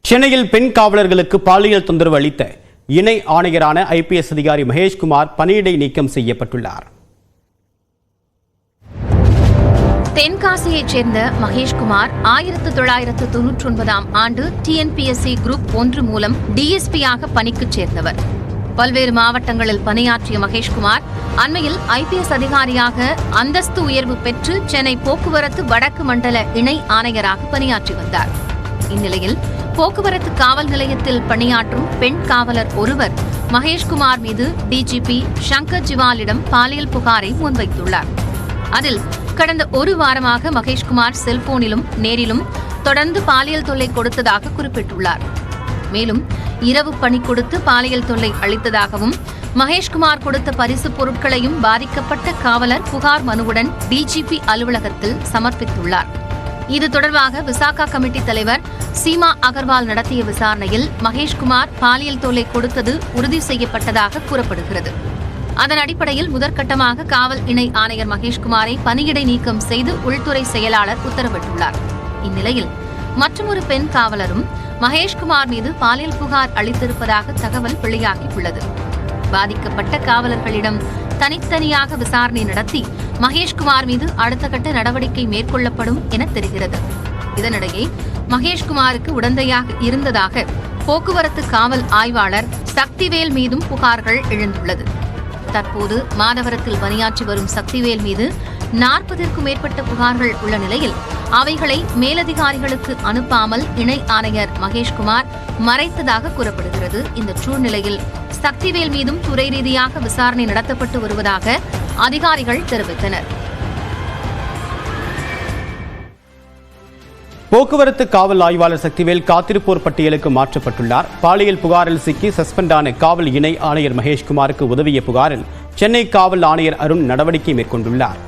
சென்னையில் பெண் காவலர்களுக்கு பாலியல் தொந்தரவு அளித்த இணை ஆணையரான ஐபிஎஸ் அதிகாரி மகேஷ்குமார் பணியிடை நீக்கம் செய்யப்பட்டுள்ளார். தென்காசியைச் சேர்ந்த மகேஷ்குமார் 1999ஆம் ஆண்டு டிஎன்பிஎஸ்சி குரூப் 1 மூலம் டிஎஸ்பியாக பணிக்கு சேர்ந்தவர். பல்வேறு மாவட்டங்களில் பணியாற்றிய மகேஷ்குமார் அண்மையில் ஐபிஎஸ் அதிகாரியாக அந்தஸ்து உயர்வு பெற்று சென்னை போக்குவரத்து வடக்கு மண்டல இணை ஆணையராக பணியாற்றி வந்தார். இந்நிலையில் போக்குவரத்து காவல் நிலையத்தில் பணியாற்றும் பெண் காவலர் ஒருவர் மகேஷ்குமார் மீது டிஜிபி சங்கர் ஜிவாலிடம் பாலியல் புகாரை முன்வைத்துள்ளார். அதில் கடந்த ஒரு வாரமாக மகேஷ்குமார் செல்போனிலும் நேரிலும் தொடர்ந்து பாலியல் தொல்லை கொடுத்ததாக குறிப்பிட்டுள்ளார். மேலும் இரவு பணி கொடுத்து பாலியல் தொல்லை அளித்ததாகவும் மகேஷ்குமார் கொடுத்த பரிசு பொருட்களையும் பாதிக்கப்பட்ட காவலர் புகார் மனுவுடன் டிஜிபி அலுவலகத்தில் சமர்ப்பித்துள்ளார். இது தொடர்பாக விசாகா கமிட்டி தலைவர் சீமா அகர்வால் நடத்திய விசாரணையில் மகேஷ்குமார் பாலியல் தொல்லை கொடுத்தது உறுதி செய்யப்பட்டதாக கூறப்படுகிறது. அதன் அடிப்படையில் முதற்கட்டமாக காவல் இணை ஆணையர் மகேஷ்குமாரை பணியிடை நீக்கம் செய்து உள்துறை செயலாளர் உத்தரவிட்டுள்ளார். இந்நிலையில் மற்றொரு பெண் காவலரும் மகேஷ்குமார் மீது பாலியல் புகார் அளித்திருப்பதாக தகவல் வெளியாகியுள்ளது. பாதிக்கப்பட்ட காவலர்களிடம் தனித்தனியாக விசாரணை நடத்தி மகேஷ்குமார் மீது அடுத்த கட்ட நடவடிக்கை மேற்கொள்ளப்படும் என தெரிகிறது. இதனிடையே மகேஷ்குமாருக்கு உடந்தையாக இருந்ததாக போக்குவரத்து காவல் ஆய்வாளர் சக்திவேல் மீதும் புகார்கள் எழுந்துள்ளது. தற்போது மாதவரத்தில் பணியாற்றி வரும் சக்திவேல் மீது 40ற்கும் மேற்பட்ட புகார்கள் உள்ள நிலையில் அவைகளை மேலதிகாரிகளுக்கு அனுப்பாமல் இணை ஆணையர் மகேஷ்குமார் மறைத்ததாக கூறப்படுகிறது. இந்த சூழ்நிலையில் சக்திவேல் மீதும் துறை ரீதியாக விசாரணை நடத்தப்பட்டு வருவதாக அதிகாரிகள் தெரிவித்தனர். போக்குவரத்து காவல் ஆய்வாளர் சக்திவேல் காத்திருப்போர் பட்டியலுக்கு மாற்றப்பட்டுள்ளார். பாலியல் புகாரில் சிக்கி சஸ்பெண்டான காவல் இணை ஆணையர் மகேஷ்குமாருக்கு உதவிய புகாரில் சென்னை காவல் ஆணையர் அருண் நடவடிக்கை மேற்கொண்டுள்ளார்.